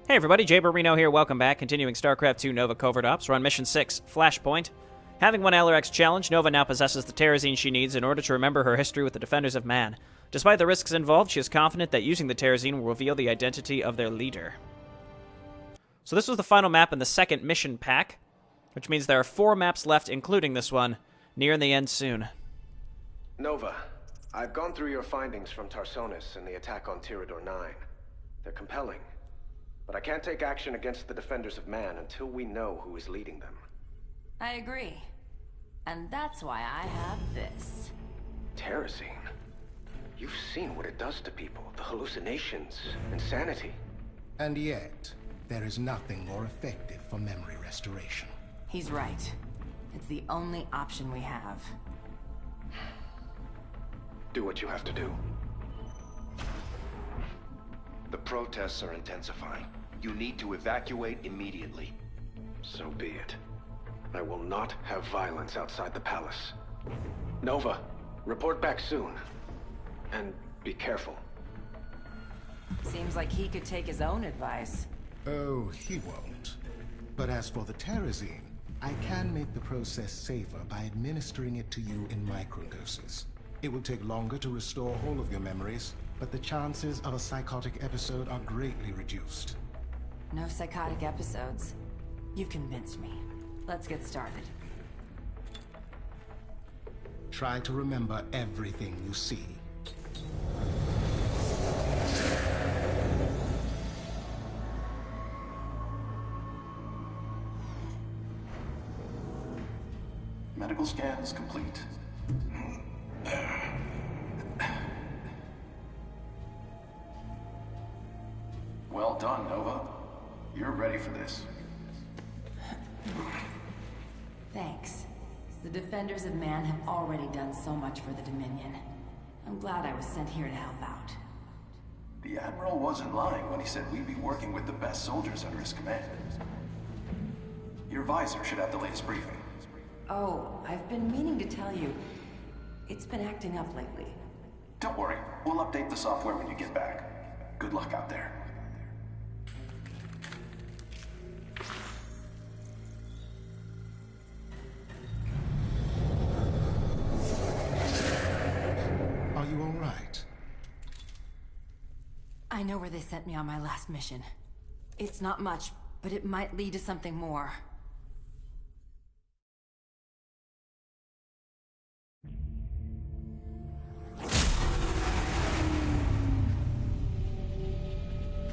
Hey everybody, Jayborino here, welcome back. Continuing StarCraft 2 Nova Covert Ops. We're on Mission 6, Flashpoint. Having won LRX challenge, Nova now possesses the Terrazine she needs in order to remember her history with the Defenders of Man. Despite the risks involved, she is confident that using the Terrazine will reveal the identity of their leader. So this was the final map in the second mission pack, which means there are 4 maps left, including this one, nearing the end soon. Nova, I've gone through your findings from Tarsonis and the attack on Tirador 9. They're compelling. But I can't take action against the Defenders of Man until we know who is leading them. I agree. And that's why I have this. Terrazine? You've seen what it does to people. The hallucinations, insanity. And yet, there is nothing more effective for memory restoration. He's right. It's the only option we have. Do what you have to do. The protests are intensifying. You need to evacuate immediately. So be it. I will not have violence outside the palace. Nova, report back soon. And be careful. Seems like he could take his own advice. Oh, he won't. But as for the Terrazine, I can make the process safer by administering it to you in microdoses. It will take longer to restore all of your memories, but the chances of a psychotic episode are greatly reduced. No psychotic episodes. You've convinced me. Let's get started. Try to remember everything you see. Medical scan is complete. Well done, Nova. You're ready for this. Thanks. The Defenders of Man have already done so much for the Dominion. I'm glad I was sent here to help out. The Admiral wasn't lying when he said we'd be working with the best soldiers under his command. Your visor should have the latest briefing. Oh, I've been meaning to tell you. It's been acting up lately. Don't worry, we'll update the software when you get back. Good luck out there. Are you all right? I know where they sent me on my last mission. It's not much, but it might lead to something more.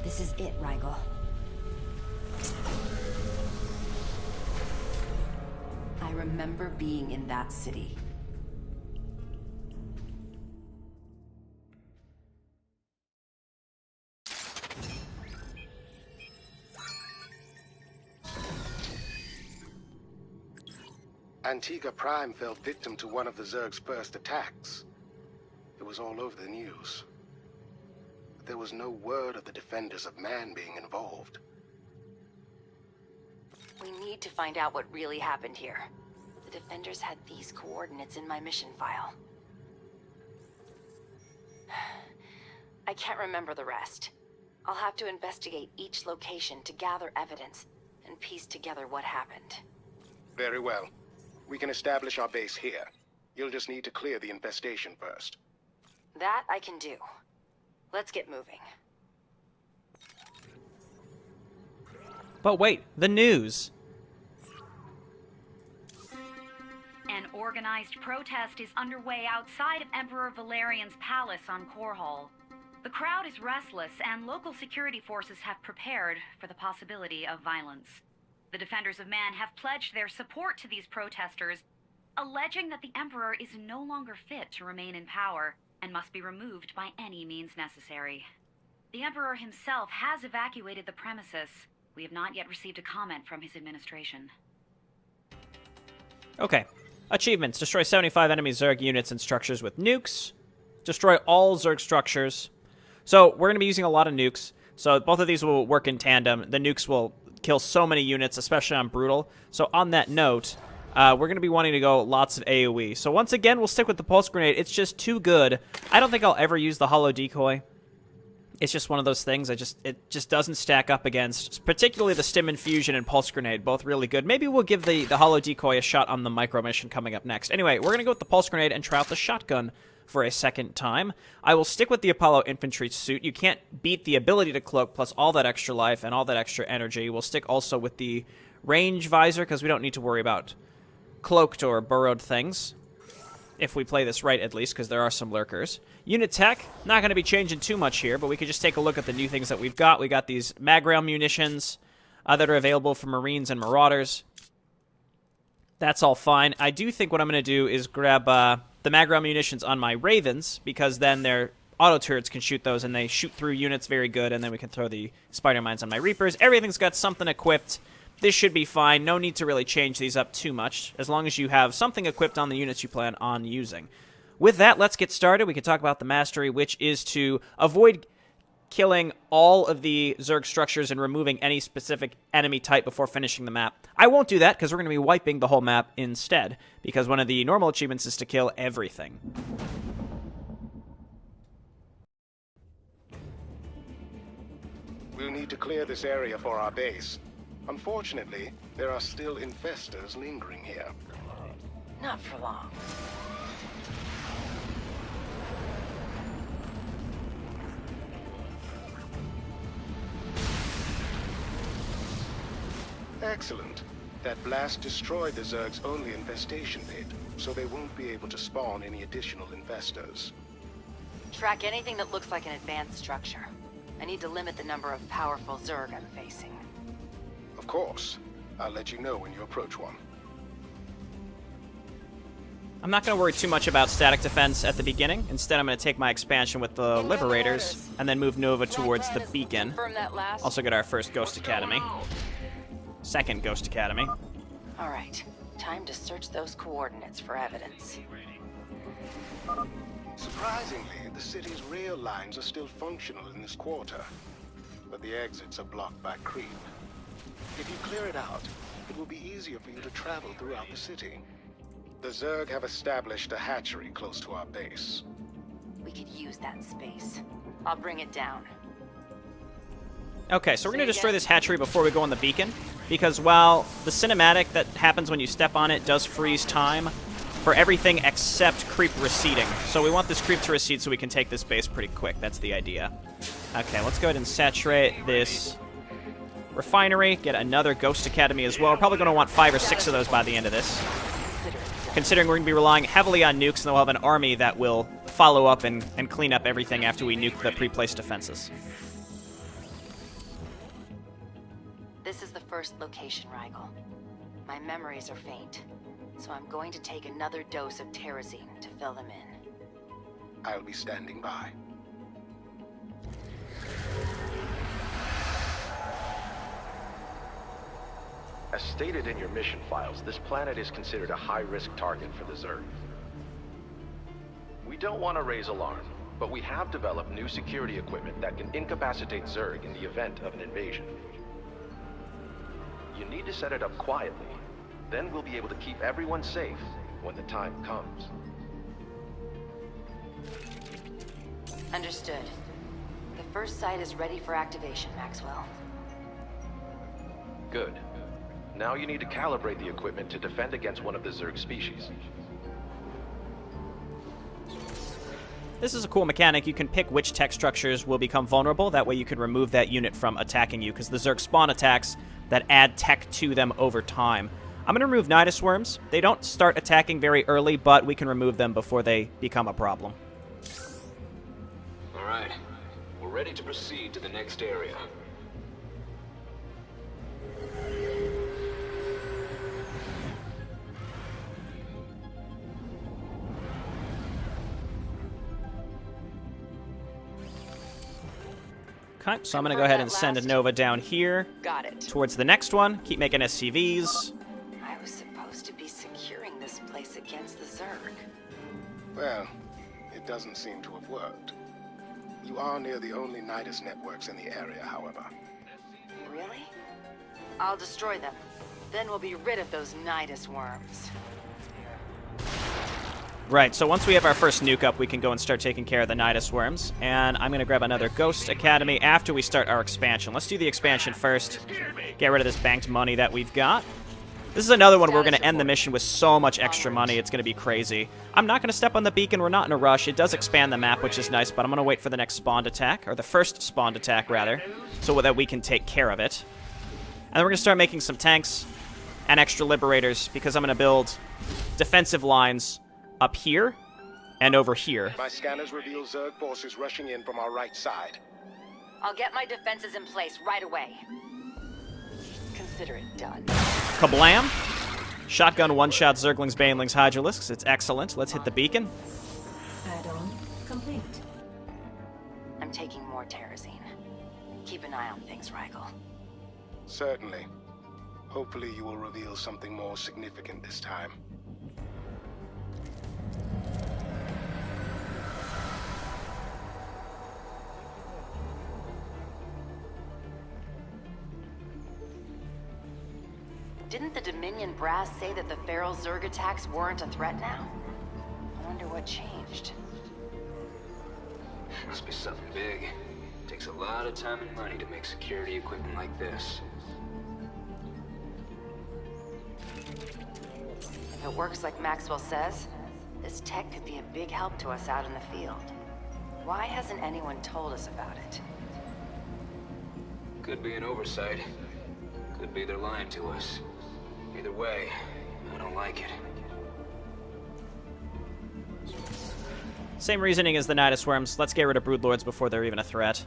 This is it, Rigel. I remember being in that city. Antigua Prime fell victim to one of the Zerg's first attacks. It was all over the news. But there was no word of the Defenders of Man being involved. We need to find out what really happened here. The Defenders had these coordinates in my mission file. I can't remember the rest. I'll have to investigate each location to gather evidence and piece together what happened. Very well. We can establish our base here. You'll just need to clear the infestation first. That I can do. Let's get moving. But wait, the news! An organized protest is underway outside of Emperor Valerian's palace on Core Hall. The crowd is restless, and local security forces have prepared for the possibility of violence. The Defenders of Man have pledged their support to these protesters, alleging that the Emperor is no longer fit to remain in power and must be removed by any means necessary. The Emperor himself has evacuated the premises. We have not yet received a comment from his administration. Okay. Achievements. Destroy 75 enemy Zerg units and structures with nukes. Destroy all Zerg structures. So, we're going to be using a lot of nukes. So, both of these will work in tandem. The nukes will kill so many units, especially on Brutal. So, on that note, we're going to be wanting to go lots of AoE. So, once again, we'll stick with the Pulse Grenade. It's just too good. I don't think I'll ever use the Holo Decoy. It's just one of those things. It just doesn't stack up against, particularly the Stim Infusion and Pulse Grenade, both really good. Maybe we'll give the Holo Decoy a shot on the micro mission coming up next. Anyway, we're gonna go with the Pulse Grenade and try out the shotgun for a second time. I will stick with the Apollo Infantry suit. You can't beat the ability to cloak plus all that extra life and all that extra energy. We'll stick also with the range visor because we don't need to worry about cloaked or burrowed things. If we play this right, at least, because there are some lurkers. Unit tech, not going to be changing too much here, but we could just take a look at the new things that we've got. We got these mag rail munitions that are available for Marines and Marauders. That's all fine. I do think what I'm going to do is grab the mag rail munitions on my Ravens, because then their auto turrets can shoot those, and they shoot through units very good, and then we can throw the spider mines on my Reapers. Everything's got something equipped. This should be fine. No need to really change these up too much, as long as you have something equipped on the units you plan on using. With that, let's get started. We can talk about the mastery, which is to avoid killing all of the Zerg structures and removing any specific enemy type before finishing the map. I won't do that, because we're going to be wiping the whole map instead, because one of the normal achievements is to kill everything. We'll need to clear this area for our base. Unfortunately, there are still infestors lingering here. Not for long. Excellent. That blast destroyed the Zerg's only infestation pit, so they won't be able to spawn any additional infestors. Track anything that looks like an advanced structure. I need to limit the number of powerful Zerg I'm facing. Of course. I'll let you know when you approach one. I'm not going to worry too much about static defense at the beginning. Instead, I'm going to take my expansion with the Liberators, and then move Nova towards the beacon. Also get our first Ghost Academy. Second Ghost Academy. Alright, time to search those coordinates for evidence. Surprisingly, the city's rail lines are still functional in this quarter, but the exits are blocked by creep. If you clear it out, it will be easier for you to travel throughout the city. The Zerg have established a hatchery close to our base. We could use that space. I'll bring it down. Okay, so we're going to destroy this hatchery before we go on the beacon, because while the cinematic that happens when you step on it does freeze time for everything except creep receding. So we want this creep to recede so we can take this base pretty quick. That's the idea. Okay, let's go ahead and saturate this refinery, get another Ghost Academy as well. We're probably going to want 5 or 6 of those by the end of this, considering we're going to be relying heavily on nukes, and then we'll have an army that will follow up and clean up everything after we nuke the pre-placed defenses. This is the first location, Rigel. My memories are faint, so I'm going to take another dose of Terrazine to fill them in. I'll be standing by. As stated in your mission files, this planet is considered a high-risk target for the Zerg. We don't want to raise alarm, but we have developed new security equipment that can incapacitate Zerg in the event of an invasion. You need to set it up quietly, then we'll be able to keep everyone safe when the time comes. Understood. The first site is ready for activation, Maxwell. Good. Now you need to calibrate the equipment to defend against one of the Zerg species. This is a cool mechanic. You can pick which tech structures will become vulnerable. That way you can remove that unit from attacking you, because the Zerg spawn attacks that add tech to them over time. I'm going to remove Nidus Worms. They don't start attacking very early, but we can remove them before they become a problem. All right. We're ready to proceed to the next area. Okay, so I'm going to go ahead and send a Nova down here. Got it. Towards the next one. Keep making SCVs. I was supposed to be securing this place against the Zerg. Well, it doesn't seem to have worked. You are near the only Nidus networks in the area, however. Really? I'll destroy them. Then we'll be rid of those Nidus worms. Right, so once we have our first nuke up, we can go and start taking care of the Nidus worms. And I'm going to grab another Ghost Academy after we start our expansion. Let's do the expansion first. Get rid of this banked money that we've got. This is another one we're going to end the mission with so much extra money, it's going to be crazy. I'm not going to step on the beacon, we're not in a rush. It does expand the map, which is nice, but I'm going to wait for the next spawned attack, or the first spawned attack, rather, so that we can take care of it. And then we're going to start making some tanks and extra liberators, because I'm going to build defensive lines up here and over here. My scanners reveal Zerg forces rushing in from our right side. I'll get my defenses in place right away. Consider it done. Kablam! Shotgun one-shot Zerglings, Banelings, Hydralisks. It's excellent. Let's hit the beacon. Add-on complete. I'm taking more Terrazine. Keep an eye on things, Rigel. Certainly. Hopefully you will reveal something more significant this time. Didn't the Dominion brass say that the feral Zerg attacks weren't a threat now? I wonder what changed. Must be something big. Takes a lot of time and money to make security equipment like this. If it works like Maxwell says, this tech could be a big help to us out in the field. Why hasn't anyone told us about it? Could be an oversight. Could be they're lying to us. Either way, I don't like it. Same reasoning as the Nidus worms. Let's get rid of Broodlords before they're even a threat.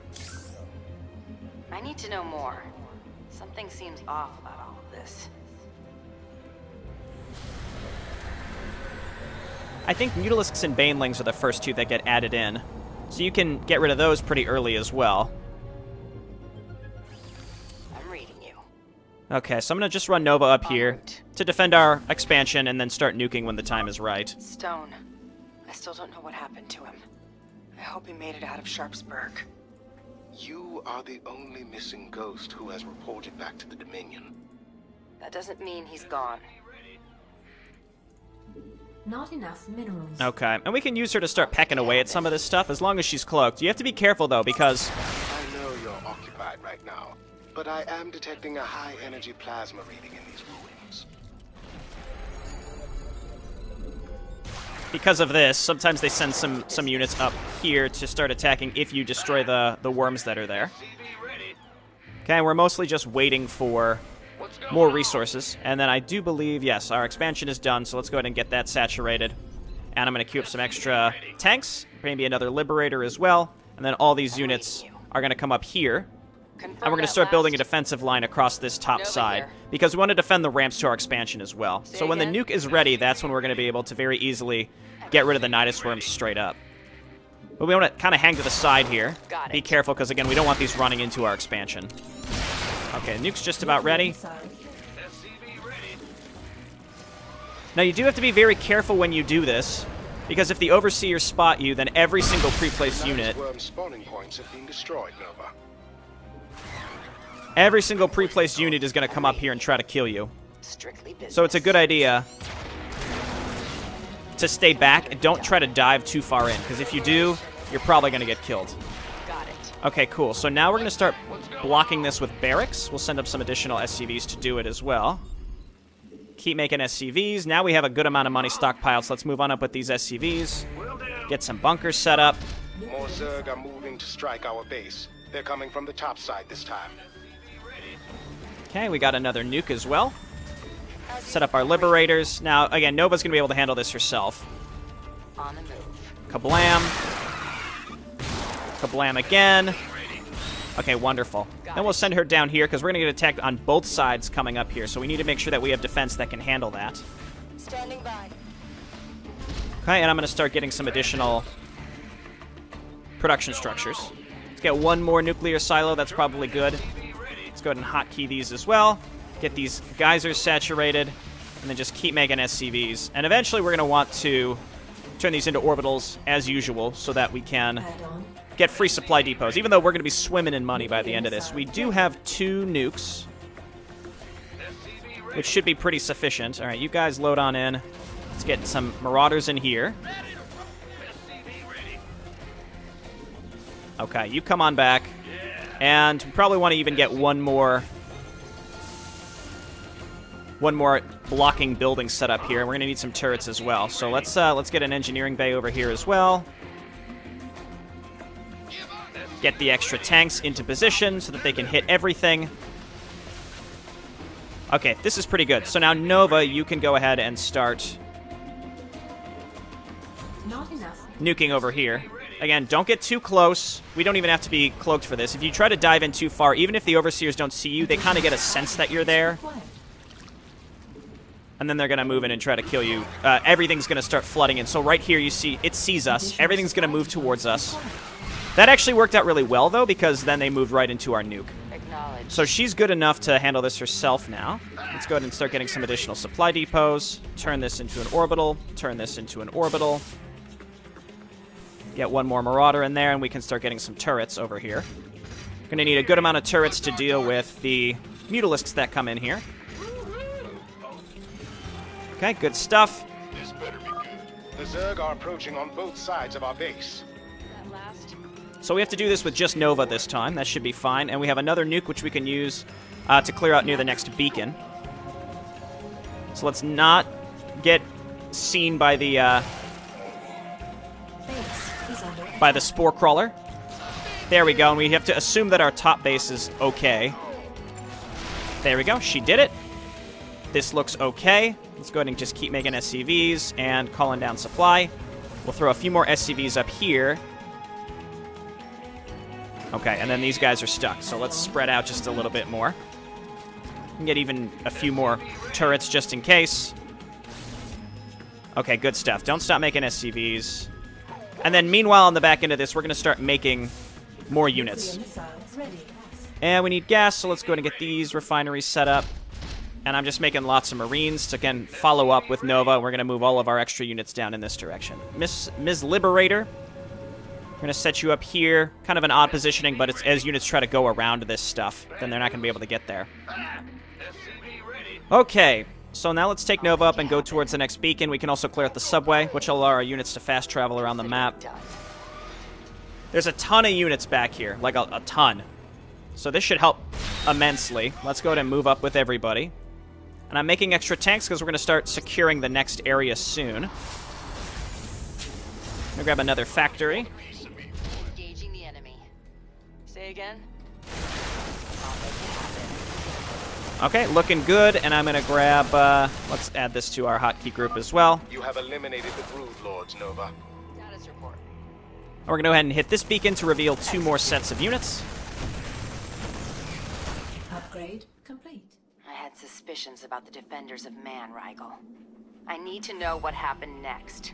I need to know more. Something seems off about all of this. I think Mutalisks and Banelings are the first two that get added in. So you can get rid of those pretty early as well. I'm reading you. Okay, so I'm going to just run Nova up here to defend our expansion and then start nuking when the time is right. Stone. I still don't know what happened to him. I hope he made it out of Sharpsburg. You are the only missing ghost who has reported back to the Dominion. That doesn't mean he's gone. Not enough minerals. Okay, and we can use her to start pecking away at some of this stuff as long as she's cloaked. You have to be careful, though, because... I know you're occupied right now, but I am detecting a high-energy plasma reading in these ruins. Because of this, sometimes they send some units up here to start attacking if you destroy the worms that are there. Okay, we're mostly just waiting for more resources. And then I do believe, yes, our expansion is done, so let's go ahead and get that saturated. And I'm going to queue up some extra tanks, maybe another Liberator as well. And then all these units are going to come up here. And we're going to start building a defensive line across this top side, because we want to defend the ramps to our expansion as well. So when the nuke is ready, that's when we're going to be able to very easily get rid of the Nidus worms straight up. But we want to kind of hang to the side here. Be careful, because again, we don't want these running into our expansion. Okay, nuke's just about ready. Now you do have to be very careful when you do this, because if the Overseers spot you, then every single pre-placed unit... spawning points have been destroyed, Nova. Every single pre-placed unit is going to come up here and try to kill you. So it's a good idea to stay back and don't try to dive too far in, because if you do, you're probably going to get killed. Okay, cool. So now we're going to start blocking this with barracks. We'll send up some additional SCVs to do it as well. Keep making SCVs. Now we have a good amount of money stockpiled, so let's move on up with these SCVs. Get some bunkers set up. More Zerg are moving to strike our base. They're coming from the top side this time. Okay, we got another nuke as well. Set up our Liberators. Now, again, Nova's going to be able to handle this herself. On the move. Kablam. Kablam again. Okay, wonderful. Then we'll send her down here, because we're going to get attacked on both sides coming up here, so we need to make sure that we have defense that can handle that. Standing by. Okay, and I'm going to start getting some additional production structures. Let's get one more nuclear silo. That's probably good. Let's go ahead and hotkey these as well. Get these geysers saturated, and then just keep making SCVs. And eventually we're going to want to turn these into orbitals as usual, so that we can get free supply depots, even though we're going to be swimming in money by the end of this. We do have 2 nukes, which should be pretty sufficient. All right, you guys load on in. Let's get some Marauders in here. Okay, you come on back. And we probably want to even get one more blocking building set up here. We're going to need some turrets as well. So let's get an engineering bay over here as well. Get the extra tanks into position so that they can hit everything. Okay, this is pretty good. So now, Nova, you can go ahead and start Not enough. nuking over here. Again, don't get too close. We don't even have to be cloaked for this. If you try to dive in too far, even if the Overseers don't see you, they kind of get a sense that you're there. And then they're going to move in and try to kill you. Everything's going to start flooding in. So right here, you see, it sees us. Everything's going to move towards us. That actually worked out really well, though, because then they moved right into our nuke. So she's good enough to handle this herself now. Let's go ahead and start getting some additional supply depots. Turn this into an orbital. Turn this into an orbital. Get one more Marauder in there, and we can start getting some turrets over here. Going to need a good amount of turrets to deal with the Mutalisks that come in here. Okay, good stuff. This better be good. The Zerg are approaching on both sides of our base. So we have to do this with just Nova this time. That should be fine. And we have another nuke which we can use to clear out near the next beacon. So let's not get seen by the Spore Crawler. There we go. And we have to assume that our top base is okay. There we go. She did it. This looks okay. Let's go ahead and just keep making SCVs and calling down supply. We'll throw a few more SCVs up here. Okay, and then these guys are stuck, so let's spread out just a little bit more. We can get even a few more turrets just in case. Okay, good stuff. Don't stop making SCVs. And then meanwhile, on the back end of this, we're going to start making more units. And we need gas, so let's go ahead and get these refineries set up. And I'm just making lots of Marines to, again, follow up with Nova. We're going to move all of our extra units down in this direction. Ms. Liberator, we're going to set you up here. Kind of an odd positioning, but it's, as units try to go around this stuff, then they're not going to be able to get there. Okay, so now let's take Nova up and go towards the next beacon. We can also clear out the subway, which will allow our units to fast travel around the map. There's a ton of units back here, like a ton. So this should help immensely. Let's go ahead and move up with everybody. And I'm making extra tanks because we're going to start securing the next area soon. I'm going to grab another factory. Engaging the enemy. Say again? Okay, looking good. And I'm going to grab... let's add this to our hotkey group as well. You have eliminated the Brood Lords, Nova. Status report. And we're going to go ahead and hit this beacon to reveal 2 more sets of units. Upgrade complete. I had suspicions about the Defenders of Man, Rigel. I need to know what happened next.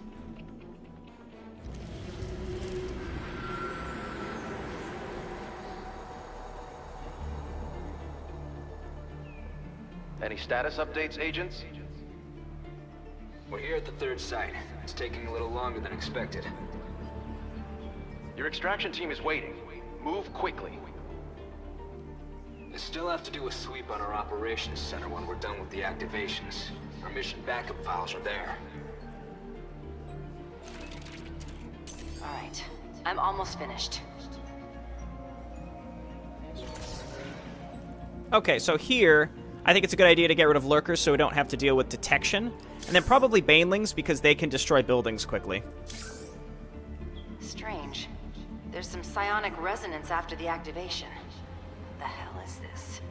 Any status updates, agents? We're here at the third site. It's taking a little longer than expected. Your extraction team is waiting. Move quickly. We still have to do a sweep on our operations center when we're done with the activations. Our mission backup files are there. Alright, I'm almost finished. Okay, so here, I think it's a good idea to get rid of lurkers so we don't have to deal with detection. And then probably banelings because they can destroy buildings quickly. Strange. There's some psionic resonance after the activation. What the hell is this?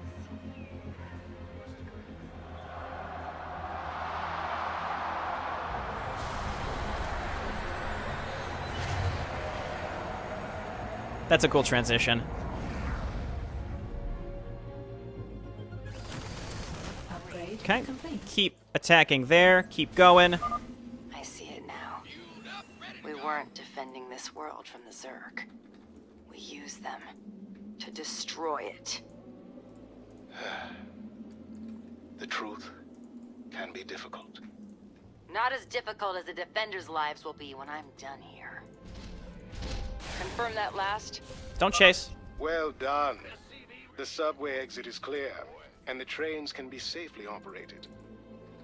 That's a cool transition. Okay, keep attacking there, keep going. I see it now. We weren't defending this world from the Zerg. We used them to destroy it. The truth can be difficult. Not as difficult as the Defenders' lives will be when I'm done here. Confirm that last? Don't chase. Well done. The subway exit is clear, and the trains can be safely operated.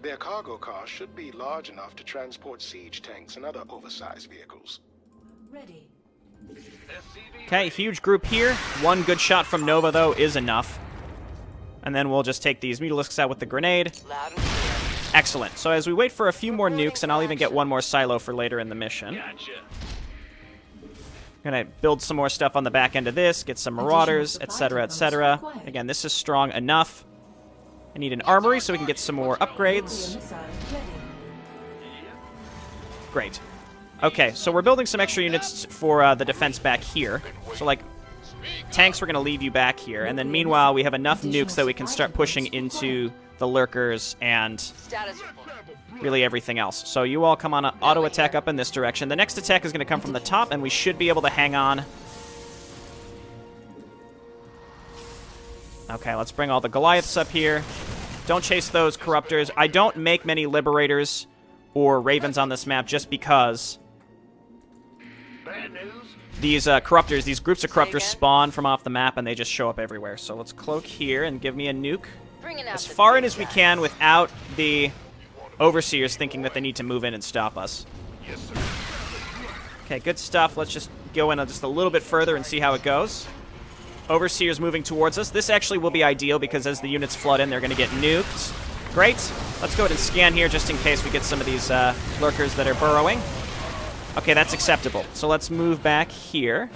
Their cargo car should be large enough to transport siege tanks and other oversized vehicles. Ready. Okay, huge group here. One good shot from Nova, though, is enough. And then we'll just take these Mutalisks out with the grenade. Excellent. So as we wait for a few more nukes, and I'll even get one more silo for later in the mission. Gonna build some more stuff on the back end of this, get some marauders, etc., etc. Again, this is strong enough. I need an armory so we can get some more upgrades. Great. Okay, so we're building some extra units for the defense back here. So, like, tanks, we're going to leave you back here. And then, meanwhile, we have enough nukes that we can start pushing into the lurkers and really everything else. So you all come on an auto attack up in this direction. The next attack is going to come from the top, and we should be able to hang on. Okay, let's bring all the Goliaths up here. Don't chase those Corruptors. I don't make many Liberators or Ravens on this map just because these Corruptors, these groups of Corruptors spawn from off the map and they just show up everywhere. So let's cloak here and give me a nuke as far in as we can without the Overseers thinking that they need to move in and stop us. Okay, good stuff. Let's just go in just a little bit further and see how it goes. Overseers moving towards us. This actually will be ideal because as the units flood in, they're going to get nuked. Great. Let's go ahead and scan here just in case we get some of these lurkers that are burrowing. Okay, that's acceptable. So let's move back here.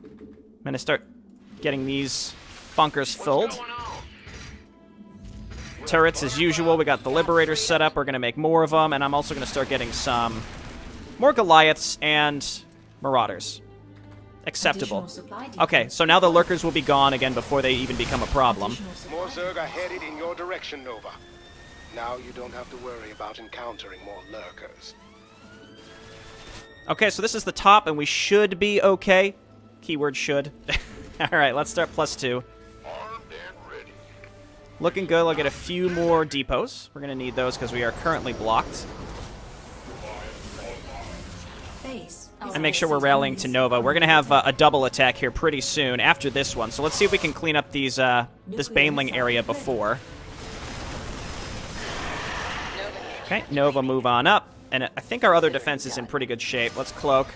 I'm going to start getting these bunkers filled. Turrets as usual. We got the Liberators set up. We're going to make more of them. And I'm also going to start getting some more Goliaths and Marauders. Acceptable. Okay, so now the lurkers will be gone again before they even become a problem. More Zerg are headed in your direction, Nova. Now you don't have to worry about encountering more lurkers. Okay, so this is the top, and we should be okay. Keyword should. Alright, let's start +2. Looking good. I'll get a few more depots. We're going to need those because we are currently blocked. And make sure we're rallying to Nova. We're going to have a double attack here pretty soon after this one. So let's see if we can clean up these this Baneling area before. Okay, Nova, move on up. And I think our other defense is in pretty good shape. Let's cloak.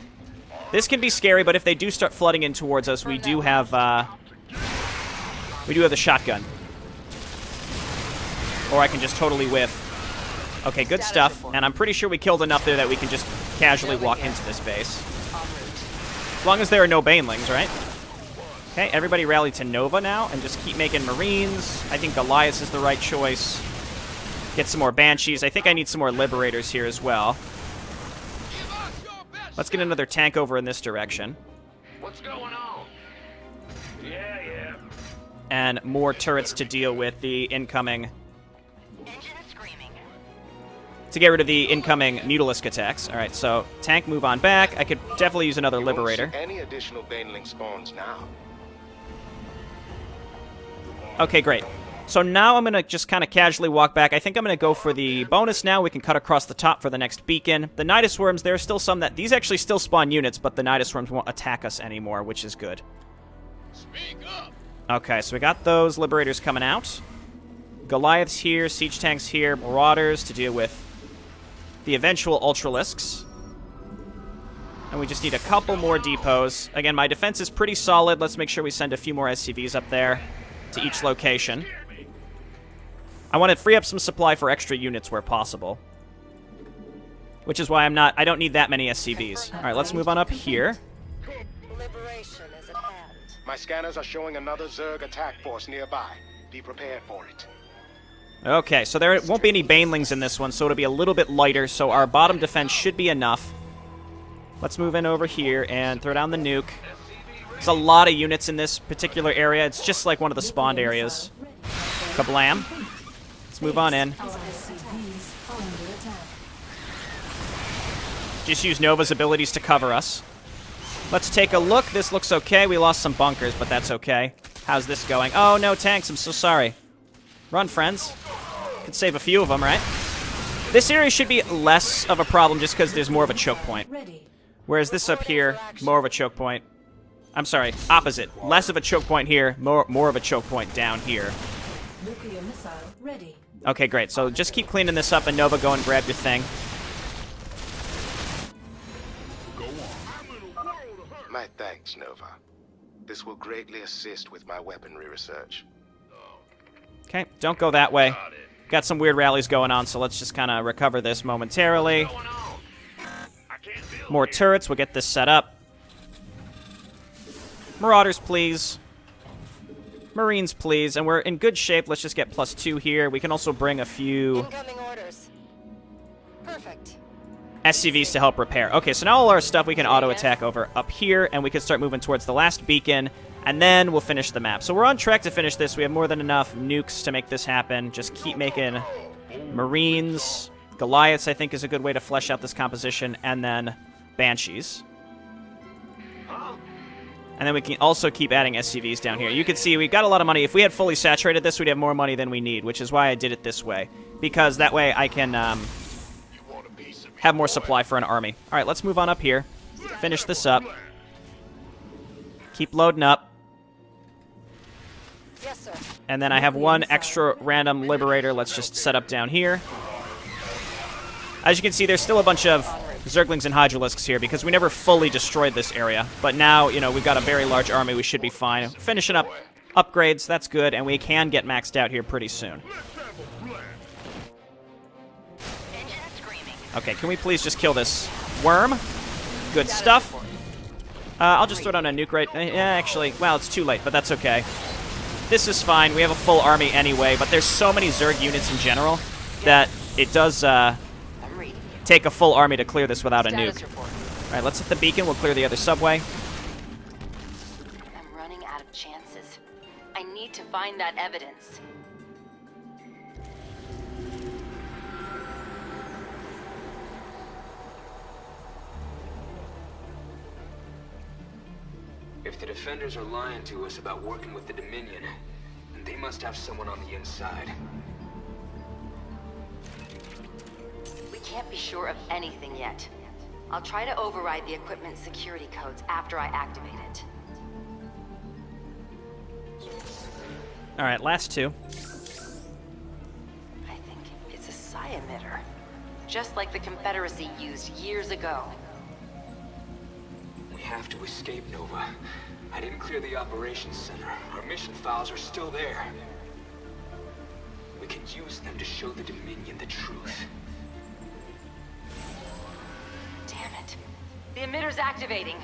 This can be scary, but if they do start flooding in towards us, we do have the shotgun. Or I can just totally whiff. Okay, good stuff. And I'm pretty sure we killed enough there that we can just casually walk into this base. As long as there are no Banelings, right? Okay, everybody rally to Nova now and just keep making Marines. I think Goliath is the right choice. Get some more Banshees. I think I need some more Liberators here as well. Let's get another tank over in this direction. What's going on? Yeah. And more turrets to deal with the incoming... to get rid of the incoming Mutalisk attacks. Alright, so tank, move on back. I could definitely use another Liberator. Any additional Baneling spawns now? Okay, great. So now I'm going to just kind of casually walk back. I think I'm going to go for the bonus now. We can cut across the top for the next beacon. The Nidus Worms, there are still some that... these actually still spawn units, but the Nidus Worms won't attack us anymore, which is good. Speak up. Okay, so we got those Liberators coming out. Goliaths here, Siege Tanks here, Marauders to deal with the eventual Ultralisks. And we just need a couple more depots. Again, my defense is pretty solid. Let's make sure we send a few more SCVs up there to each location. I want to free up some supply for extra units where possible. Which is why I don't need that many SCVs. Alright, let's move on up here. My scanners are showing another Zerg attack force nearby. Be prepared for it. Okay, so there won't be any Banelings in this one, so it'll be a little bit lighter, so our bottom defense should be enough. Let's move in over here and throw down the nuke. There's a lot of units in this particular area. It's just like one of the spawned areas. Kablam. Let's move on in. Just use Nova's abilities to cover us. Let's take a look. This looks okay. We lost some bunkers, but that's okay. How's this going? Oh, no tanks. I'm so sorry. Run, friends. Could save a few of them, right? This area should be less of a problem just because there's more of a choke point. Whereas this up here, more of a choke point. I'm sorry, opposite. Less of a choke point here, more of a choke point down here. Nuclear missile ready. Okay, great. So just keep cleaning this up, and Nova, go and grab your thing. My thanks, Nova. This will greatly assist with my weaponry research. Okay, don't go that way. Got some weird rallies going on, so let's just kind of recover this momentarily. More turrets. We'll get this set up. Marauders, please. Marines, please. And we're in good shape. Let's just get +2 here. We can also bring a few Incoming orders. Perfect. SCVs to help repair. Okay, so now all our stuff we can auto-attack over up here, and we can start moving towards the last beacon, and then we'll finish the map. So we're on track to finish this. We have more than enough nukes to make this happen. Just keep making Marines. Goliaths, I think, is a good way to flesh out this composition, and then Banshees. And then we can also keep adding SCVs down here. You can see we've got a lot of money. If we had fully saturated this, we'd have more money than we need, which is why I did it this way. Because that way I can have more supply for an army. All right, let's move on up here. Finish this up. Keep loading up. Yes, sir. And then I have one extra random Liberator. Let's just set up down here. As you can see, there's still a bunch of Zerglings and Hydralisks here because we never fully destroyed this area. But now, you know, we've got a very large army. We should be fine. Finishing up upgrades, that's good, and we can get maxed out here pretty soon. Okay, can we please just kill this worm? Good stuff. I'll just throw down a nuke right... actually, well, it's too late, but that's okay. This is fine. We have a full army anyway, but there's so many Zerg units in general that it does take a full army to clear this without a nuke. All right, let's hit the beacon. We'll clear the other subway. I'm running out of chances. I need to find that evidence. If the defenders are lying to us about working with the Dominion, then they must have someone on the inside. We can't be sure of anything yet. I'll try to override the equipment security codes after I activate it. All right, last two. I think it's a psi emitter, just like the Confederacy used years ago. We have to escape, Nova. I didn't clear the operations center. Our mission files are still there. We can use them to show the Dominion the truth. Damn it. The emitter's activating.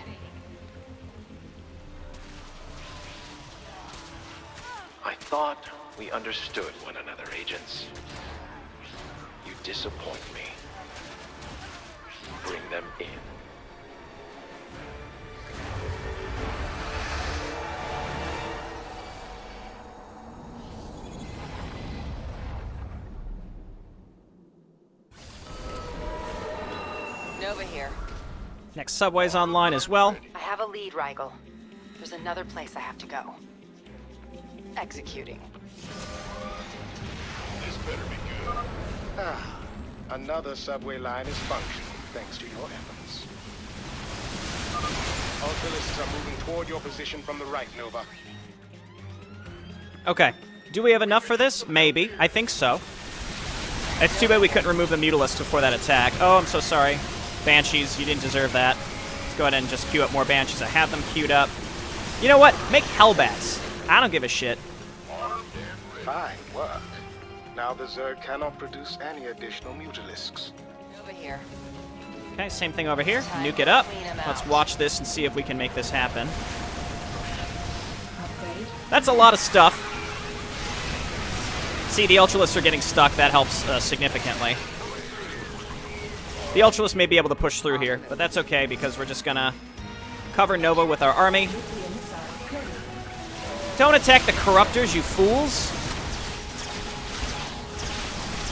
I thought we understood one another, agents. You disappoint me. Bring them in. Nova here. Next subway's online as well. I have a lead, Rigel. There's another place I have to go. Executing. This better be good. Ah, another subway line is functioning thanks to your efforts. Ultralists are moving toward your position from the right, Nova. Okay. Do we have enough for this? Maybe. I think so. It's too bad we couldn't remove the Mutalisks before that attack. Oh, I'm so sorry. Banshees, you didn't deserve that. Let's go ahead and just queue up more Banshees. I have them queued up. You know what? Make Hellbats. I don't give a shit. Fine work. Now the Zerg cannot produce any additional Mutalisks. Nova here. Okay, same thing over here. Nuke it up. Let's watch this and see if we can make this happen. Upgrade. That's a lot of stuff. See, the Ultralists are getting stuck. That helps significantly. The Ultralists may be able to push through here, but that's okay because we're just gonna cover Nova with our army. Don't attack the Corruptors, you fools!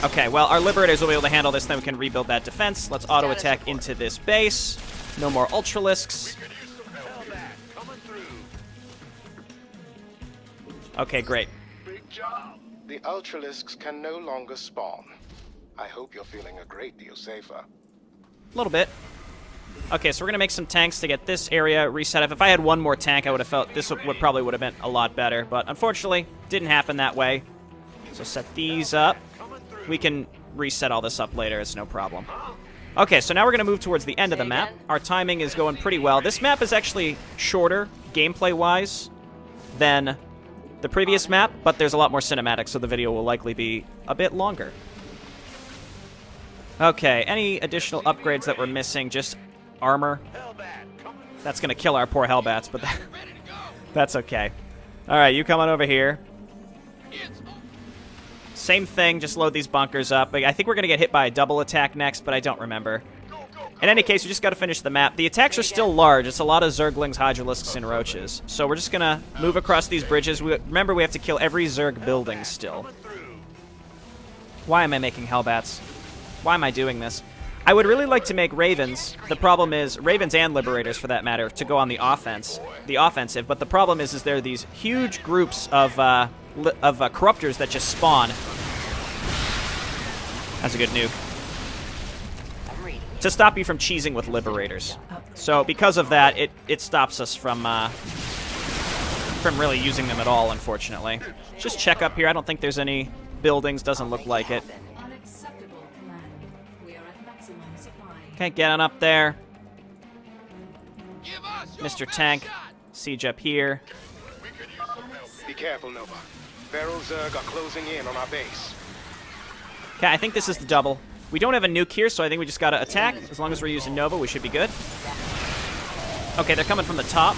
Okay, well, our Liberators will be able to handle this, then we can rebuild that defense. Let's auto-attack into this base. No more Ultralisks. Okay, great. Big job. The Ultralisks can no longer spawn. I hope you're feeling a great deal safer. A little bit. Okay, so we're going to make some tanks to get this area reset up. If I had one more tank, I would have felt this would probably have been a lot better. But unfortunately, didn't happen that way. So set these up. We can reset all this up later. It's no problem. Okay, so now we're going to move towards the end of the map. Our timing is going pretty well. This map is actually shorter, gameplay-wise, than the previous map, but there's a lot more cinematics, so the video will likely be a bit longer. Okay, any additional upgrades that we're missing? Just armor. That's going to kill our poor Hellbats, but that's okay. Alright, you come on over here. Same thing, just load these bunkers up. I think we're going to get hit by a double attack next, but I don't remember. In any case, we just got to finish the map. The attacks are still large. It's a lot of Zerglings, Hydralisks, and Roaches. So we're just going to move across these bridges. Remember, we have to kill every Zerg building still. Why am I making Hellbats? Why am I doing this? I would really like to make Ravens. The problem is, Ravens and Liberators, for that matter, to go on the offensive. But the problem is there are these huge groups of Corruptors that just spawn. That's a good nuke. To stop you from cheesing with Liberators. So because of that, it stops us from really using them at all, unfortunately. Just check up here. I don't think there's any buildings. Doesn't look like it. Okay, get on up there. Mr. Tank, siege up here. Be careful, Nova. Feral Zerg are closing in on our base. Okay, I think this is the double. We don't have a nuke here, so I think we just gotta attack. As long as we're using Nova, we should be good. Okay, they're coming from the top.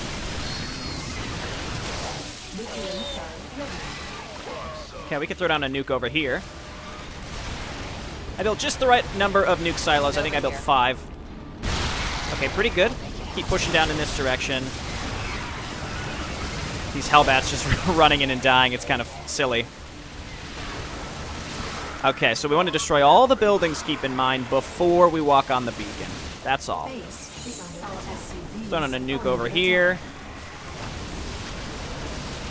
Okay, we can throw down a nuke over here. I built just the right number of nuke silos. I think I built 5. Okay, pretty good. Keep pushing down in this direction. These Hellbats just running in and dying. It's kind of silly. Okay, so we want to destroy all the buildings, keep in mind, before we walk on the beacon. That's all. Throwing on a nuke over here.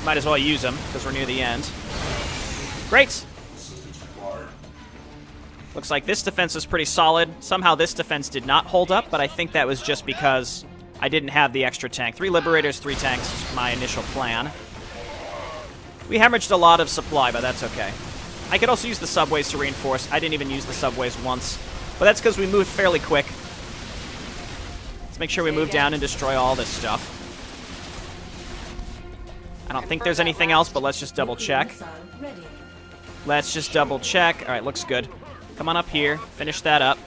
Might as well use them, because we're near the end. Great! Looks like this defense is pretty solid. Somehow this defense did not hold up, but I think that was just because I didn't have the extra tank. 3 Liberators, 3 tanks is my initial plan. We hemorrhaged a lot of supply, but that's okay. I could also use the subways to reinforce. I didn't even use the subways once, but that's because we moved fairly quick. Let's make sure we move down and destroy all this stuff. I don't think there's anything else, but let's just double check. Let's just double check. All right, looks good. Come on up here. Finish that up.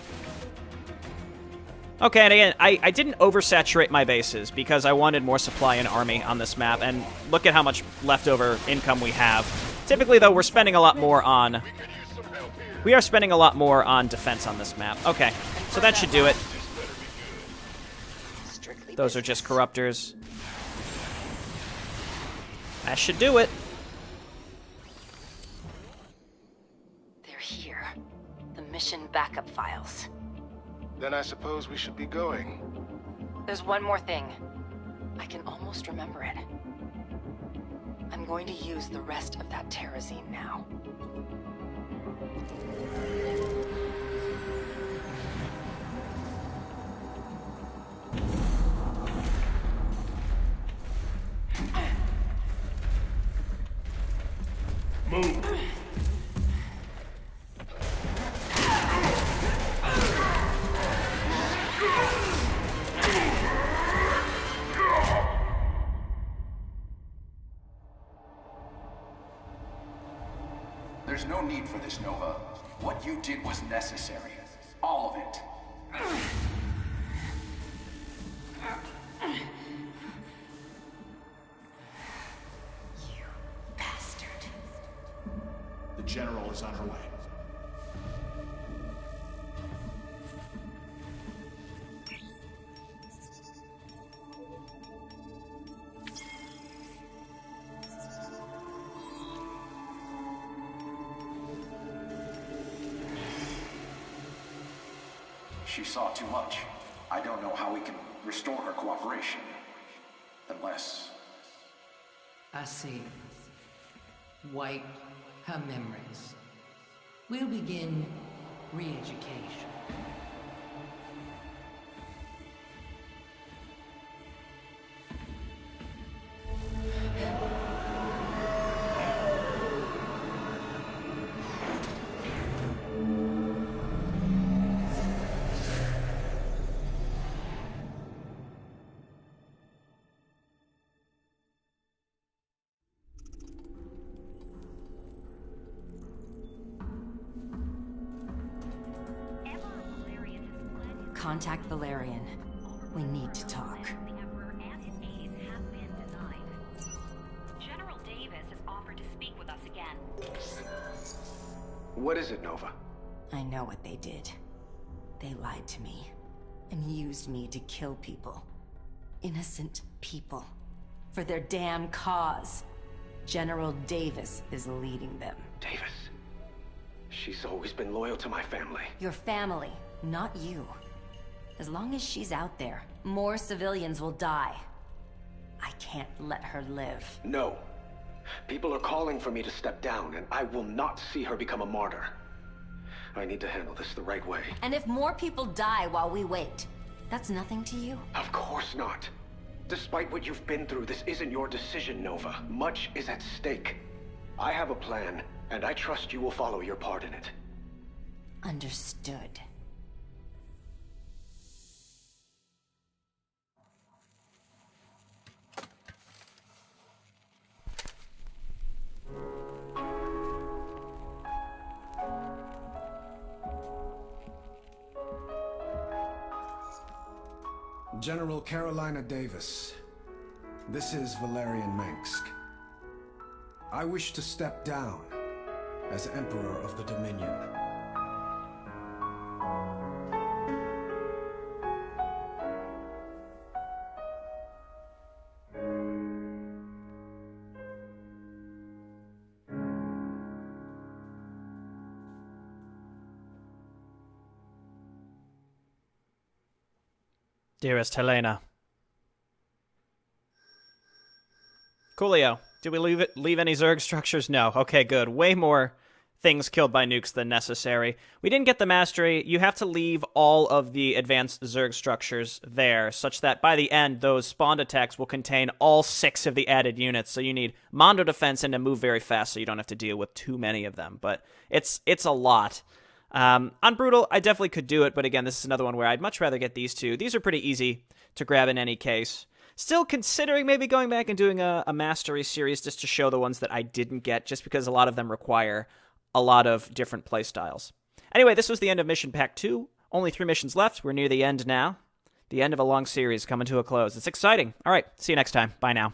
Okay, and again, I didn't oversaturate my bases because I wanted more supply and army on this map, and look at how much leftover income we have. Typically, though, we're spending a lot more on... We are spending a lot more on defense on this map. Okay, so that should do it. Those are just Corruptors. That should do it. They're here. The mission backup files. Then I suppose we should be going. There's one more thing. I can almost remember it. I'm going to use the rest of that terrazine now. Move! There's no need for this, Nova. What you did was necessary. All of it. You bastard. The General is on her way. She saw too much. I don't know how we can restore her cooperation. Unless... I see. Wipe her memories. We'll begin re-education. Contact Valerian. We need to talk. The Emperor and his aides have been denied. General Davis has offered to speak with us again. What is it, Nova? I know what they did. They lied to me and used me to kill people. Innocent people. For their damn cause. General Davis is leading them. Davis? She's always been loyal to my family. Your family, not you. As long as she's out there, more civilians will die. I can't let her live. No. People are calling for me to step down, and I will not see her become a martyr. I need to handle this the right way. And if more people die while we wait, that's nothing to you? Of course not. Despite what you've been through, this isn't your decision, Nova. Much is at stake. I have a plan, and I trust you will follow your part in it. Understood. General Carolina Davis, this is Valerian Mengsk. I wish to step down as Emperor of the Dominion. Dearest Helena. Coolio. Did we leave any Zerg structures? No. Okay, good. Way more things killed by nukes than necessary. We didn't get the mastery. You have to leave all of the advanced Zerg structures there, such that by the end, those spawned attacks will contain all 6 of the added units. So you need Mondo defense and to move very fast so you don't have to deal with too many of them. But it's a lot. On Brutal, I definitely could do it, but again, this is another one where I'd much rather get these two. These are pretty easy to grab in any case. Still considering maybe going back and doing a mastery series just to show the ones that I didn't get, just because a lot of them require a lot of different playstyles. Anyway, this was the end of Mission Pack 2. Only 3 missions left. We're near the end now. The end of a long series coming to a close. It's exciting. All right, see you next time. Bye now.